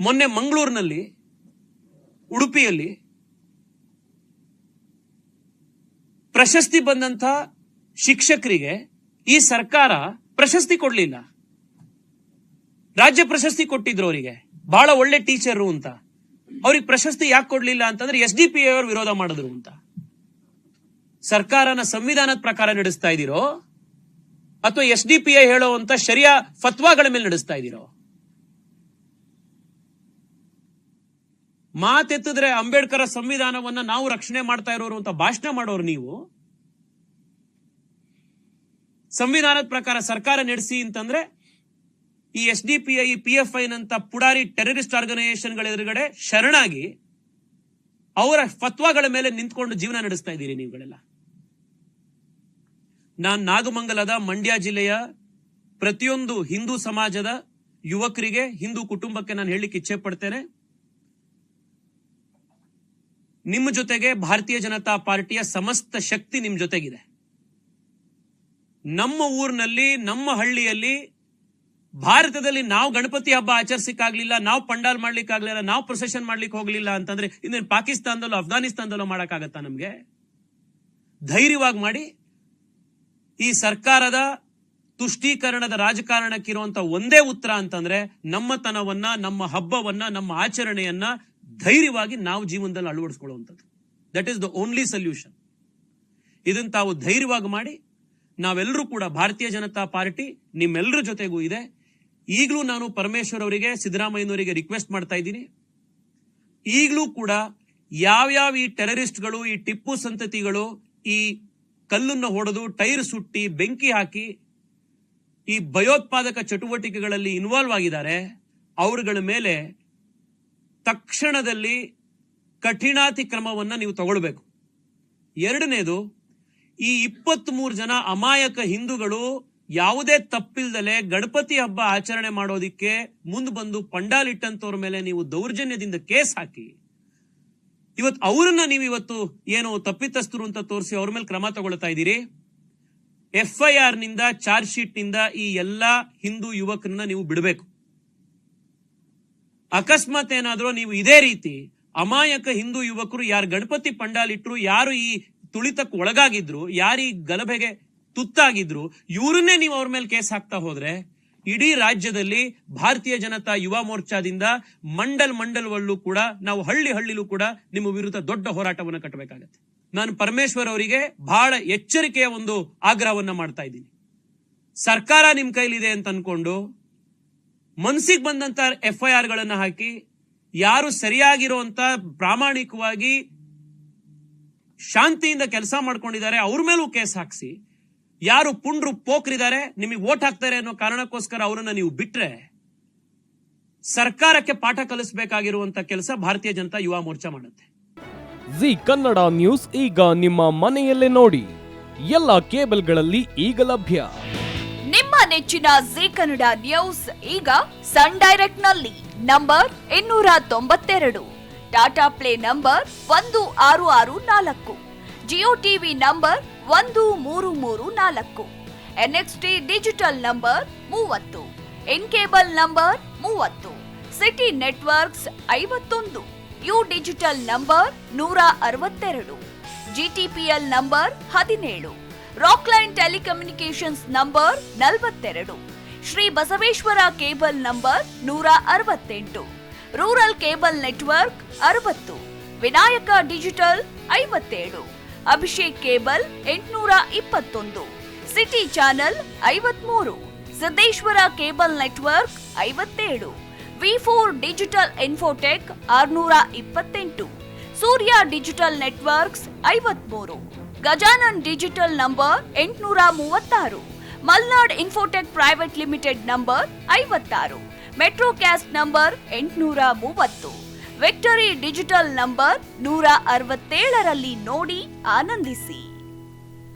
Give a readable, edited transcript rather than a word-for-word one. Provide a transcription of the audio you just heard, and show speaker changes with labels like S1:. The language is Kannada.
S1: ಮೊನ್ನೆ ಮಂಗಳೂರಿನಲ್ಲಿ, ಉಡುಪಿಯಲ್ಲಿ ಪ್ರಶಸ್ತಿ ಬಂದಂತ ಶಿಕ್ಷಕರಿಗೆ ಈ ಸರ್ಕಾರ ಪ್ರಶಸ್ತಿ ಕೊಡ್ಲಿಲ್ಲ. ರಾಜ್ಯ ಪ್ರಶಸ್ತಿ ಕೊಟ್ಟಿದ್ರು ಅವರಿಗೆ, ಬಹಳ ಒಳ್ಳೆ ಟೀಚರ್ ಅಂತ. ಅವ್ರಿಗೆ ಪ್ರಶಸ್ತಿ ಯಾಕೆ ಕೊಡ್ಲಿಲ್ಲ ಅಂತಂದ್ರೆ SDPI ಅವರು ವಿರೋಧ ಮಾಡಿದ್ರು ಅಂತ. ಸರ್ಕಾರನ ಸಂವಿಧಾನದ ಪ್ರಕಾರ ನಡೆಸ್ತಾ ಇದ್ದೀರೋ ಅಥವಾ SDPI ಹೇಳುವಂತ ಶರಿಯಾ ಫತ್ವಾಗಳ ಮೇಲೆ ನಡೆಸ್ತಾ ಇದ್ದೀರೋ? ಮಾತೆತ್ತಿದ್ರೆ ಅಂಬೇಡ್ಕರ್ ಸಂವಿಧಾನವನ್ನ ನಾವು ರಕ್ಷಣೆ ಮಾಡ್ತಾ ಇರೋರು ಅಂತ ಭಾಷಣ ಮಾಡೋರು ನೀವು. ಸಂವಿಧಾನದ ಪ್ರಕಾರ ಸರ್ಕಾರ ನಡೆಸಿ ಅಂತಂದ್ರೆ ಈ SDPI, PFI ನಂತ ಪುಡಾರಿ ಟೆರರಿಸ್ಟ್ ಆರ್ಗನೈಸೇಷನ್ಗಳ ಎದುರುಗಡೆ ಶರಣಾಗಿ ಅವರ ಫತ್ವಾಗಳ ಮೇಲೆ ನಿಂತ್ಕೊಂಡು ಜೀವನ ನಡೆಸ್ತಾ ಇದ್ದೀರಿ ನೀವುಗಳೆಲ್ಲ. ನಾನು ನಾಗಮಂಗಲದ ಮಂಡ್ಯ ಜಿಲ್ಲೆಯ ಪ್ರತಿಯೊಂದು ಹಿಂದೂ ಸಮಾಜದ ಯುವಕರಿಗೆ, ಹಿಂದೂ ಕುಟುಂಬಕ್ಕೆ ನಾನು ಹೇಳಲಿಕ್ಕೆ ಇಚ್ಛೆ ಪಡ್ತೇನೆ, ನಿಮ್ಮ ಜೊತೆಗೆ ಭಾರತೀಯ ಜನತಾ ಪಾರ್ಟಿಯ ಸಮಸ್ತ ಶಕ್ತಿ ನಿಮ್ ಜೊತೆಗಿದೆ. ನಮ್ಮ ಊರಿನಲ್ಲಿ, ನಮ್ಮ ಹಳ್ಳಿಯಲ್ಲಿ, ಭಾರತದಲ್ಲಿ ನಾವು ಗಣಪತಿ ಹಬ್ಬ ಆಚರಿಸಕ್ಕಾಗ್ಲಿಲ್ಲ, ನಾವು ಪಂಡಾಲ್ ಮಾಡ್ಲಿಕ್ಕಾಗ್ಲಿಲ್ಲ, ನಾವು ಪ್ರೊಸೆಷನ್ ಮಾಡ್ಲಿಕ್ಕೆ ಹೋಗ್ಲಿಲ್ಲ ಅಂತಂದ್ರೆ ಇನ್ನೇನು ಪಾಕಿಸ್ತಾನದಲ್ಲೋ ಅಫ್ಘಾನಿಸ್ತಾನದಲ್ಲೋ ಮಾಡಕ್ಕಾಗತ್ತಾ ನಮ್ಗೆ? ಧೈರ್ಯವಾಗಿ ಮಾಡಿ. ಈ ಸರ್ಕಾರದ ತುಷ್ಟೀಕರಣದ ರಾಜಕಾರಣಕ್ಕಿರುವಂತ ಒಂದೇ ಉತ್ತರ ಅಂತಂದ್ರೆ ನಮ್ಮತನವನ್ನ, ನಮ್ಮ ಹಬ್ಬವನ್ನ, ನಮ್ಮ ಆಚರಣೆಯನ್ನ ಧೈರ್ಯವಾಗಿ ನಾವು ಜೀವನದಲ್ಲಿ ಅಳವಡಿಸ್ಕೊಳ್ಳುವಂಥದ್ದು. That is the only solution. ಇದನ್ನ ತಾವು ಧೈರ್ಯವಾಗಿ ಮಾಡಿ. ನಾವೆಲ್ಲರೂ ಕೂಡ ಭಾರತೀಯ ಜನತಾ ಪಾರ್ಟಿ ನಿಮ್ಮೆಲ್ಲರ ಜೊತೆಗೂ ಇದೆ. ಈಗಲೂ ನಾನು ಪರಮೇಶ್ವರ್ ಅವರಿಗೆ, ಸಿದ್ದರಾಮಯ್ಯನವರಿಗೆ ರಿಕ್ವೆಸ್ಟ್ ಮಾಡ್ತಾ ಇದ್ದೀನಿ, ಈಗಲೂ ಕೂಡ ಯಾವ್ಯಾವ ಈ ಟೆರರಿಸ್ಟ್ಗಳು, ಈ ಟಿಪ್ಪು ಸಂತತಿಗಳು ಈ ಕಲ್ಲನ್ನು ಹೊಡೆದು, ಟೈರ್ ಸುಟ್ಟಿ, ಬೆಂಕಿ ಹಾಕಿ ಈ ಭಯೋತ್ಪಾದಕ ಚಟುವಟಿಕೆಗಳಲ್ಲಿ ಇನ್ವಾಲ್ವ್ ಆಗಿದ್ದಾರೆ, ಅವರುಗಳ ಮೇಲೆ ತಕ್ಷಣದಲ್ಲಿ ಕಠಿಣಾತಿ ಕ್ರಮವನ್ನ ನೀವು ತಗೊಳ್ಬೇಕು. ಎರಡನೇದು, ಈ 23 ಜನ ಅಮಾಯಕ ಹಿಂದೂಗಳು ಯಾವುದೇ ತಪ್ಪಿಲ್ದಲೆ ಗಣಪತಿ ಹಬ್ಬ ಆಚರಣೆ ಮಾಡೋದಿಕ್ಕೆ ಮುಂದೆ ಬಂದು ಪಂಡಾಲ್ ಇಟ್ಟಂತವ್ರ ಮೇಲೆ ನೀವು ದೌರ್ಜನ್ಯದಿಂದ ಕೇಸ್ ಹಾಕಿ ಇವತ್ತು ಅವರನ್ನ ನೀವು ಇವತ್ತು ಏನು ತಪ್ಪಿತಸ್ಥರು ಅಂತ ತೋರಿಸಿ ಅವ್ರ ಮೇಲೆ ಕ್ರಮ ತಗೊಳ್ತಾ ಇದ್ದೀರಿ. FIR ನಿಂದ, ಚಾರ್ಜ್ ಶೀಟ್ ನಿಂದ ಈ ಎಲ್ಲಾ ಹಿಂದೂ ಯುವಕರನ್ನ ನೀವು ಬಿಡಬೇಕು. ಅಕಸ್ಮಾತ್ ಏನಾದ್ರೂ ನೀವು ಇದೇ ರೀತಿ ಅಮಾಯಕ ಹಿಂದೂ ಯುವಕರು ಯಾರು ಗಣಪತಿ ಪಂಡಾಲ್ ಇಟ್ರು, ಯಾರು ಈ ತುಳಿತಕ್ಕೆ ಒಳಗಾಗಿದ್ರು, ಯಾರು ಈ ಗಲಭೆಗೆ ತುತ್ತಾಗಿದ್ರು, ಇವರನ್ನೇ ನೀವು ಅವ್ರ ಮೇಲೆ ಕೇಸ್ ಹಾಕ್ತಾ ಹೋದ್ರೆ ಇಡೀ ರಾಜ್ಯದಲ್ಲಿ ಭಾರತೀಯ ಜನತಾ ಯುವ ಮೋರ್ಚಾದಿಂದ ಮಂಡಲ್ವಲ್ಲೂ ಕೂಡ ನಾವು ಹಳ್ಳಿಲೂ ಕೂಡ ನಿಮ್ಮ ವಿರುದ್ಧ ದೊಡ್ಡ ಹೋರಾಟವನ್ನು ಕಟ್ಟಬೇಕಾಗತ್ತೆ. ನಾನು ಪರಮೇಶ್ವರ್ ಅವರಿಗೆ ಬಹಳ ಎಚ್ಚರಿಕೆಯ ಒಂದು ಆಗ್ರಹವನ್ನ ಮಾಡ್ತಾ ಇದ್ದೀನಿ. ಸರ್ಕಾರ ನಿಮ್ ಕೈಲಿದೆ ಅಂತ ಅನ್ಕೊಂಡು ಮನಸ್ಸಿಗೆ ಬಂದಂತ FIR ಗಳನ್ನ ಹಾಕಿ, ಯಾರು ಸರಿಯಾಗಿರುವಂತ ಪ್ರಾಮಾಣಿಕವಾಗಿ ಶಾಂತಿಯಿಂದ ಕೆಲಸ ಮಾಡ್ಕೊಂಡಿದ್ದಾರೆ ಅವ್ರ ಮೇಲೂ ಕೇಸ್ ಹಾಕ್ಸಿ, ಯಾರು ಪುಂಡ್ರು ಪೋಖ್ರಿದ್ದಾರೆ, ನಿಮಗೆ ವೋಟ್ ಹಾಕ್ತಾರೆ ಅನ್ನೋ ಕಾರಣಕ್ಕೋಸ್ಕರ ಅವರನ್ನ ನೀವು ಬಿಟ್ರೆ ಸರ್ಕಾರಕ್ಕೆ ಪಾಠ ಕಲಿಸಬೇಕಾಗಿರುವಂತ ಕೆಲಸ ಭಾರತೀಯ ಜನತಾ ಯುವ ಮೋರ್ಚಾ ಮಾಡುತ್ತೆ.
S2: ಜಿ ಕನ್ನಡ ನ್ಯೂಸ್ ಈಗ ನಿಮ್ಮ ಮನೆಯಲ್ಲೇ ನೋಡಿ. ಎಲ್ಲ ಕೇಬಲ್ಗಳಲ್ಲಿ ಈಗ ಲಭ್ಯ.
S3: ನಿಮ್ಮ ನೆಚ್ಚಿನ ಜಿ ಕನ್ನಡ ನ್ಯೂಸ್ ಈಗ ಸನ್ ಡೈರೆಕ್ಟ್ ನಲ್ಲಿ number 292, Tata play number 1664, Jio TV number 1334, NXT digital number 30, in cable number 30, city networks 51, U digital number 162, GTPL number 17, Rockline telecommunications number 42, Shri Basaveshwara cable number 168, rural cable network 60, Vinayaka digital 57, Abhishek cable 821, city channel 53, Siddeshwara cable network 57, V4 digital Infotech 628, Surya digital networks 53, Gajanan digital number 836, Malnad infotech private limited number 56, metrocast number 830, victory digital number 167ರಲ್ಲಿ ನೋಡಿ ಆನಂದಿಸಿ.